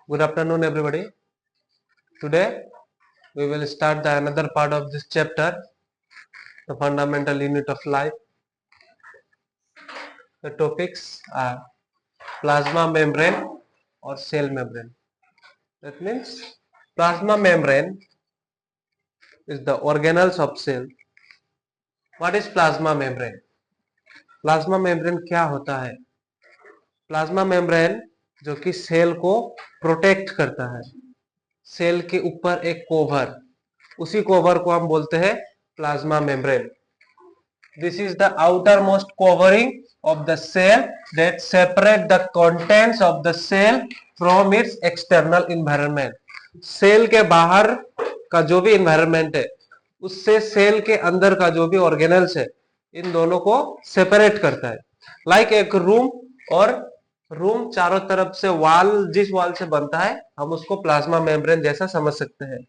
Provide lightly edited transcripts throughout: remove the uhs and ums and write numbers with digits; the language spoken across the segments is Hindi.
Good afternoon, everybody. Today we will start the another part of this chapter, the fundamental unit of life. The topics are plasma membrane or cell membrane. That means plasma membrane is the organelles of cell. What is plasma membrane? Plasma membrane क्या होता है? प्लाज्मा मेम्ब्रेन जो कि सेल को प्रोटेक्ट करता है, सेल के ऊपर एक कोवर, उसी कोवर को हम बोलते हैं plasma membrane. This is the outermost covering of the cell that separate the contents of the cell from its external environment. Cell के बाहर का जो भी environment है उससे सेल के अंदर का जो भी ऑर्गेनल्स है इन दोनों को सेपरेट करता है. लाइक एक रूम, और रूम चारों तरफ से वॉल, जिस वॉल से बनता है हम उसको प्लाज्मा मेम्ब्रेन जैसा समझ सकते हैं,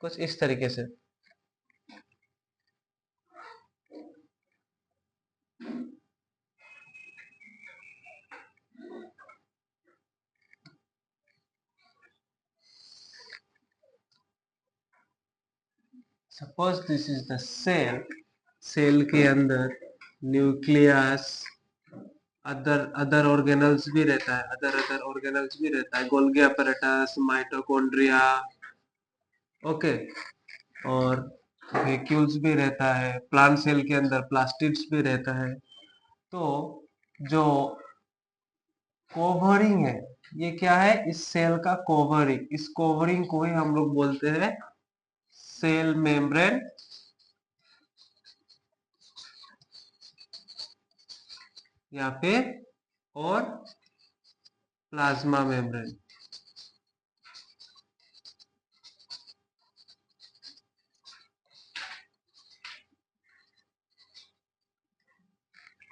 कुछ इस तरीके से. Suppose this is the cell. Cell के अंदर न्यूक्लियस, अदर ऑर्गेनल्स भी रहता है, अदर ऑर्गेनल्स भी रहता है, गोल्गी अपैरेटस, माइटोकॉन्ड्रिया, ओके, और वैक्यूल्स भी रहता है. प्लांट सेल के अंदर प्लास्टिड्स भी रहता है. तो जो कोवरिंग है ये क्या है? इस सेल का कोवरिंग, इस कोवरिंग को ही हम लोग बोलते हैं सेल मेम्ब्रेन या फिर और plasma membrane.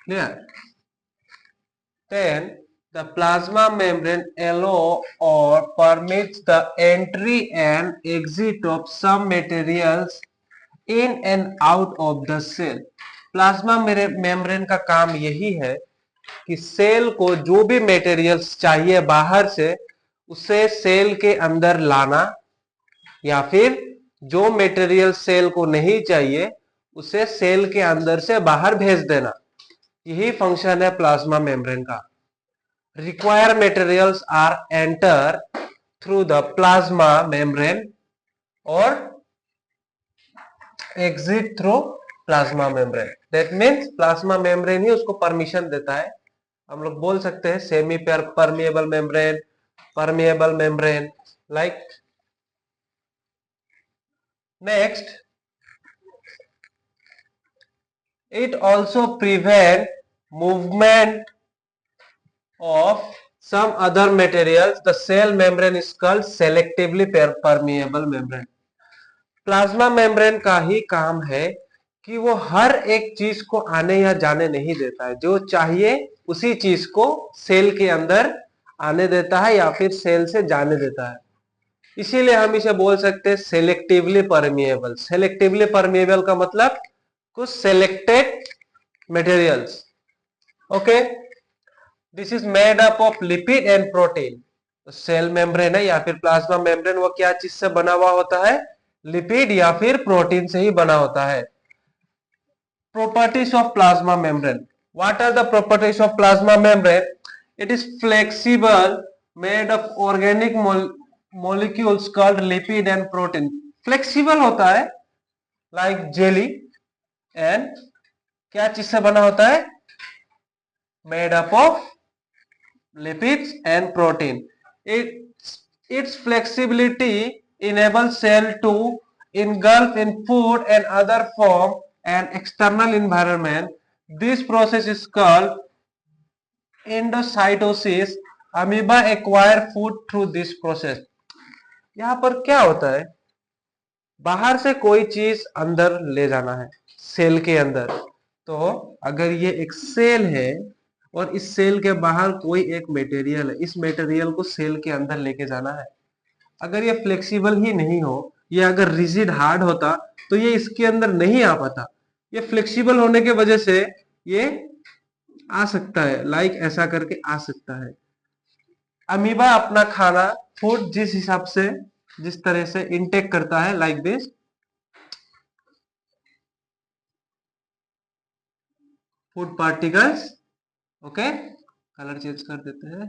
Clear? Then the plasma membrane allow or permits the entry and exit of some materials in and out of the cell. Plasma membrane का काम यही है कि सेल को जो भी मटेरियल्स चाहिए बाहर से उसे सेल के अंदर लाना, या फिर जो मटेरियल सेल को नहीं चाहिए उसे सेल के अंदर से बाहर भेज देना. यही फंक्शन है प्लाज्मा मेम्ब्रेन का. Required materials are enter through the plasma membrane or exit through plasma membrane. That means plasma membrane ही उसको परमिशन देता है. हम लोग बोल सकते हैं semi permeable membrane, permeable membrane. Like next, it also prevent movement of some other materials. The cell membrane is called selectively permeable membrane. Plasma membrane का ही काम है कि वो हर एक चीज को आने या जाने नहीं देता है. जो चाहिए उसी चीज को सेल के अंदर आने देता है या फिर सेल से जाने देता है. इसीलिए हम इसे बोल सकते हैं सेलेक्टिवली परमिएबल. सेलेक्टिवली परमिएबल का मतलब कुछ selected materials. Okay, this is made up of lipid and protein. Cell membrane है या फिर प्लाज्मा मेम्ब्रेन, वो क्या चीज से बना हुआ होता है? लिपिड या फिर प्रोटीन से ही बना होता है. Properties of plasma membrane. What are the properties of plasma membrane? It is flexible, made of organic molecules called lipid and protein. Flexible होता है like jelly, and क्या चीज से बना होता है? Made up of lipids and protein. Its flexibility enables cell to engulf in food and other form and external environment. This process is called endocytosis. Amoeba acquire food through this process. यहाँ पर क्या होता है? बाहर से कोई चीज अंदर ले जाना है सेल के अंदर. तो अगर ये एक सेल है और इस सेल के बाहर कोई एक मटेरियल है, इस मटेरियल को सेल के अंदर लेके जाना है. अगर ये फ्लेक्सिबल ही नहीं हो, ये अगर रिजिड हार्ड होता तो ये इसके अंदर नहीं आ पाता. ये फ्लेक्सिबल होने के वजह से ये आ सकता है, लाइक ऐसा करके आ सकता है. अमीबा अपना खाना फूड जिस हिसाब से जिस तरह से इनटेक करता है like this, food particles, okay, colour change कर देते हैं,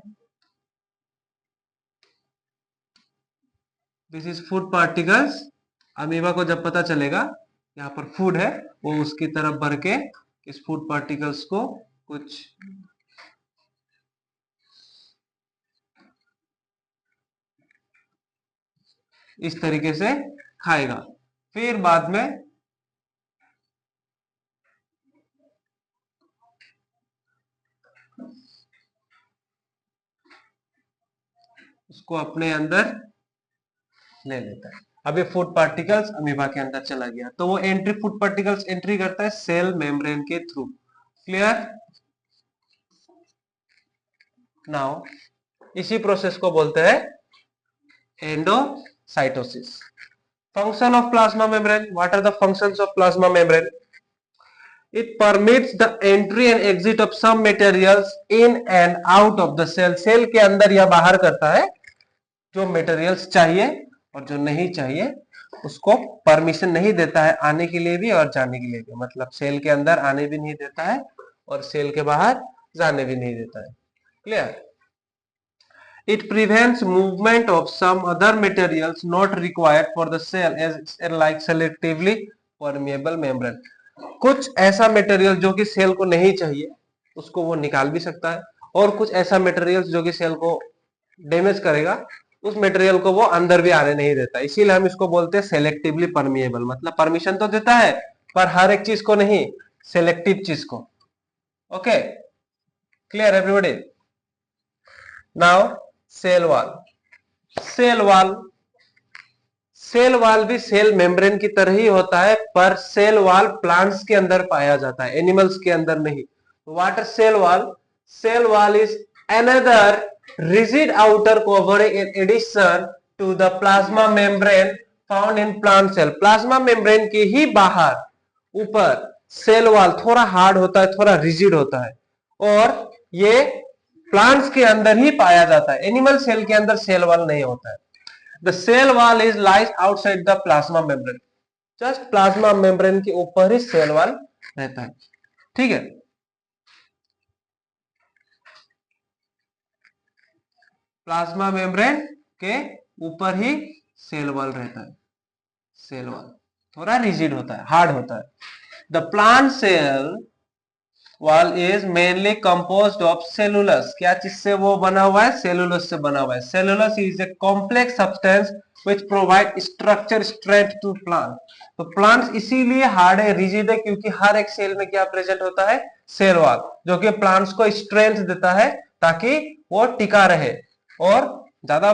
this is food particles. Amoeba को जब पता चलेगा यहाँ पर फूड है, वो उसकी तरफ बढ़ के इस फूड पार्टिकल्स को कुछ इस तरीके से खाएगा। फिर बाद में उसको अपने अंदर ले लेता है। अब ये फूड पार्टिकल्स अमीबा के अंदर चला गया, तो वो एंट्री फूड पार्टिकल्स एंट्री करता है सेल मेम्ब्रेन के थ्रू। क्लियर? नाउ इसी प्रोसेस को बोलते हैं endocytosis. Function of plasma membrane, what are the functions of plasma membrane? It permits the entry and exit of some materials in and out of the cell. Cell के अंदर या बाहर करता है, जो मटेरियल्स चाहिए और जो नहीं चाहिए उसको परमिशन नहीं देता है आने के लिए भी और जाने के लिए भी। मतलब सेल के अंदर आने भी नहीं देता है और सेल के बाहर जाने भी नहीं देता है। Clear? It prevents movement of some other materials not required for the cell as like selectively permeable membrane. कुछ ऐसा मटेरियल जो कि सेल को नहीं चाहिए उसको वो निकाल भी सकता है, और कुछ ऐसा मटेरियल जो कि सेल को डैमेज करेगा उस मटेरियल को वो अंदर भी आने नहीं देता। इसीलिए हम इसको बोलते हैं सेलेक्टिवली परमिएबल। मतलब परमिशन तो देता है पर हर एक चीज को नहीं, सेलेक्टिव चीज को। Okay, clear everybody? Now cell wall. Cell wall, cell wall भी सेल मेम्ब्रेन की तरह ही होता है, पर सेल वॉल प्लांट्स के अंदर पाया जाता है, एनिमल्स के अंदर नहीं। What is cell wall? Cell wall is another rigid outer covering in addition to the plasma membrane found in plant cell. Plasma membrane के ही बाहर ऊपर सेल वॉल थोड़ा हार्ड होता है, थोड़ा रिजिड होता है, और ये प्लांट्स के अंदर ही पाया जाता है। एनिमल सेल के अंदर सेल वॉल नहीं होता है। The cell wall is lies outside the plasma membrane. Just plasma membrane के ऊपर ही सेल वॉल रहता है। ठीक है? प्लाज्मा मेम्ब्रेन के ऊपर ही सेल वॉल रहता है। सेल वॉल थोड़ा रिजिड होता है, हार्ड होता है। The plant cell wall is mainly composed of cellulose. क्या चीज से वो बना हुआ है? सेलुलस से बना हुआ है। Cellulose is a complex substance which provide structure strength to plant. तो प्लांट्स इसीलिए हार्ड है, रिजिड है, क्योंकि हर एक सेल में क्या प्रेजेंट होता है? सेल वॉल, जो कि प्लांट्स को स्ट्रेंथ देता है ताकि वो टिका रहे, और ज्यादा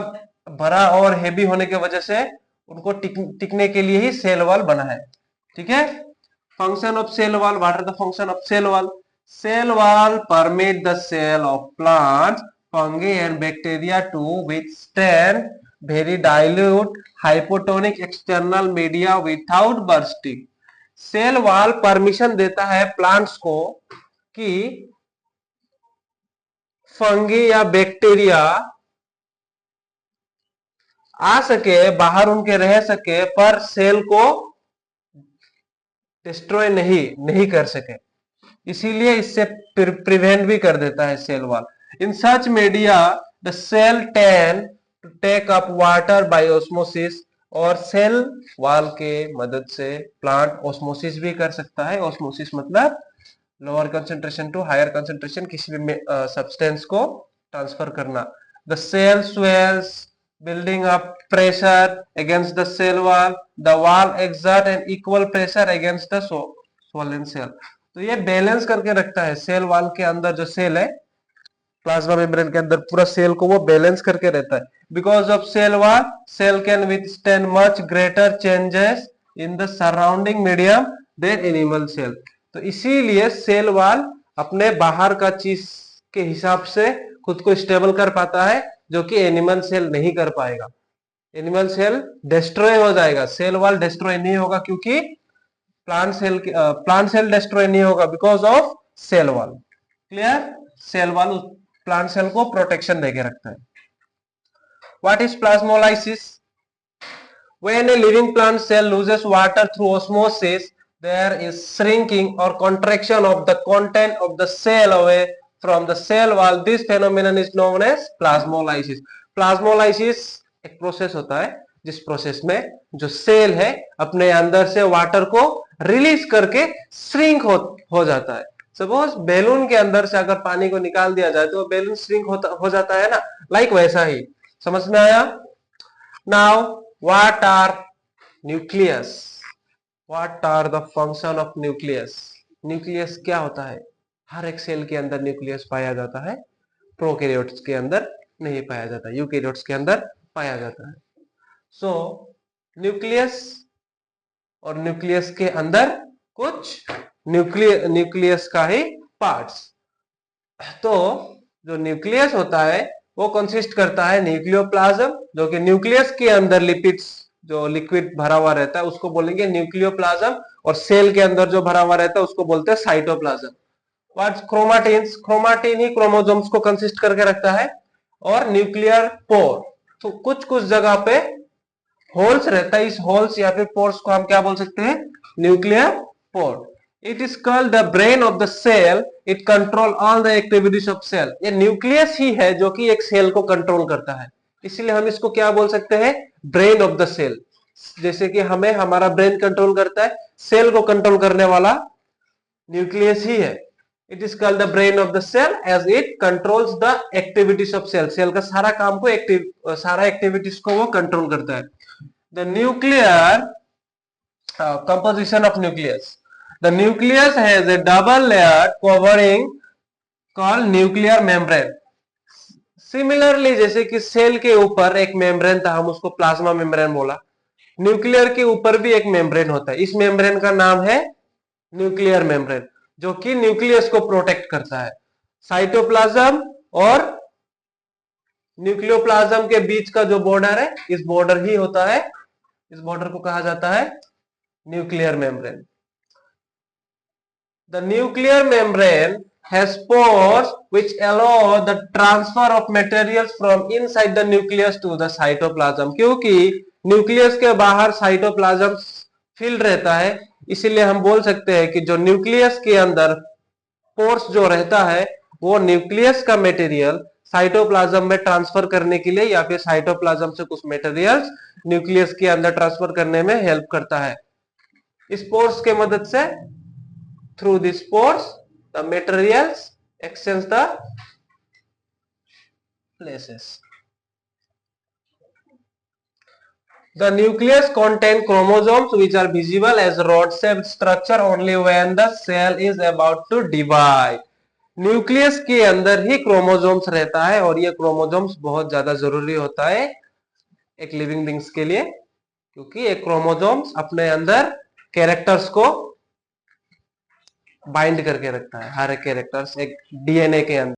बड़ा और हेवी होने की वजह से उनको टिकने के लिए ही सेल वॉल बना है। ठीक है? Function of cell wall, what are the function of cell wall? Cell wall permit the cell of plants, fungi and bacteria to withstand very dilute hypotonic external media without bursting. Cell wall permission देता है प्लांट्स को कि फंगी या बैक्टीरिया आ सके, बाहर उनके रह सके, पर सेल को डिस्ट्रॉय नहीं कर सके। इसीलिए इससे प्रिवेंट भी कर देता है cell wall. In such media the cell tend to take up water by osmosis, और सेल वॉल के मदद से प्लांट ऑस्मोसिस भी कर सकता है। ऑस्मोसिस मतलब lower concentration to higher concentration, किसी भी सब्सटेंस को ट्रांसफर करना। The cell swells building up pressure against the cell wall. The wall exert an equal pressure against the swollen cell. तो ये बैलेंस करके रखता है सेल वॉल के अंदर। जो सेल है प्लाज्मा मेम्ब्रेन के अंदर, पूरा सेल को वो बैलेंस करके रहता है। Because of cell wall, cell can withstand much greater changes in the surrounding medium than animal cell. तो इसीलिए सेल वॉल अपने बाहर का चीज के हिसाब से खुद को स्टेबल कर पाता है, जो कि एनिमल सेल नहीं कर पाएगा। एनिमल सेल डिस्ट्रॉय हो जाएगा, सेल वॉल डिस्ट्रॉय नहीं होगा, क्योंकि प्लांट सेल डिस्ट्रॉय नहीं होगा because of cell wall. Clear? Cell wall plant cell को प्रोटेक्शन देके रखता है। What is plasmolysis? When a living plant cell loses water through osmosis, there is shrinking or contraction of the content of the cell away from the cell wall. This phenomenon is known as plasmolysis. Plasmolysis एक प्रोसेस होता है जिस प्रोसेस में जो सेल है अपने अंदर से वाटर को रिलीज करके श्रिंक हो जाता है. सपोज बैलून के अंदर से अगर पानी को निकाल दिया जाए तो बैलून श्रिंक हो जाता है ना, लाइक वैसा ही. समझ में आया? Now what are nucleus? What are the function of nucleus? Nucleus क्या होता है? हर एक सेल के अंदर न्यूक्लियस पाया जाता है, प्रोकैरियोट्स के अंदर नहीं पाया जाता, यूकैरियोट्स के अंदर पाया जाता है. सो न्यूक्लियस और न्यूक्लियस के अंदर कुछ न्यूक्लियस का ही पार्ट्स. तो जो न्यूक्लियस होता है वो कंसिस्ट करता है न्यूक्लियोप्लाज्म, जो कि न्यूक्लियस के अंदर लिपिड्स जो लिक्विड भरा हुआ रहता है उसको बोलेंगे न्यूक्लियोप्लाज्म, और सेल के अंदर जो भरा हुआ रहता है उसको बोलते हैं साइटोप्लाज्म. व्हाट्स क्रोमाटिन्स? क्रोमाटिन ही क्रोमोसोम्स को कंसिस्ट करके रखता है. और न्यूक्लियर पोर, तो कुछ कुछ जगह पे होल्स रहता है, इस होल्स या फिर पोर्स को हम क्या बोल सकते हैं? Nuclear pore. It is called the brain of the cell. It control all the activities of cell. ये न्यूक्लियस ही है जो कि एक सेल को कंट्रोल करता है, इसीलिए हम इसको क्या बोल सकते हैं? Brain of the cell. जैसे कि हमें हमारा ब्रेन कंट्रोल करता है, सेल को कंट्रोल करने वाला न्यूक्लियस ही है. It is called the brain of the cell as it controls the activities of cell. Cell का सारा काम को सारा एक्टिविटीज को वो कंट्रोल करता है. The nuclear composition of nucleus. The nucleus has a double layer covering called nuclear membrane. Similarly, जैसे कि सेल के ऊपर एक मेम्ब्रेन था, हम उसको प्लाज्मा मेम्ब्रेन बोला. न्यूक्लियर के ऊपर भी एक मेम्ब्रेन होता है, इस मेम्ब्रेन का नाम है न्यूक्लियर मेम्ब्रेन, जो कि न्यूक्लियस को प्रोटेक्ट करता है. साइटोप्लाज्म और न्यूक्लियोप्लाज्म के बीच का जो बॉर्डर है, इस बॉर्डर ही होता है, इस बॉर्डर को कहा जाता है nuclear membrane. The nuclear membrane has pores which allow the transfer of materials from inside the nucleus to the cytoplasm. क्योंकि न्यूक्लियस के बाहर साइटोप्लाज्म फील्ड रहता है, इसीलिए हम बोल सकते हैं कि जो न्यूक्लियस के अंदर पोर्स जो रहता है वो न्यूक्लियस का मटेरियल साइटोप्लाज्म में ट्रांसफर करने के लिए या फिर साइटोप्लाज्म से कुछ मटेरियल्स न्यूक्लियस के अंदर ट्रांसफर करने में हेल्प करता है. इस पोर्स के मदद से, through this pores the materials exchange the places. The nucleus contains chromosomes which are visible as rod-shaped structure only when the cell is about to divide. Nucleus के अंदर ही क्रोमोसोम्स रहता है, और ये क्रोमोसोम्स बहुत ज्यादा जरूरी होता है एक लिविंग बींग्स के लिए, क्योंकि एक क्रोमोसोम्स अपने अंदर कैरेक्टर्स को बाइंड करके रखता है. हर एक कैरेक्टर्स एक डीएनए के अंदर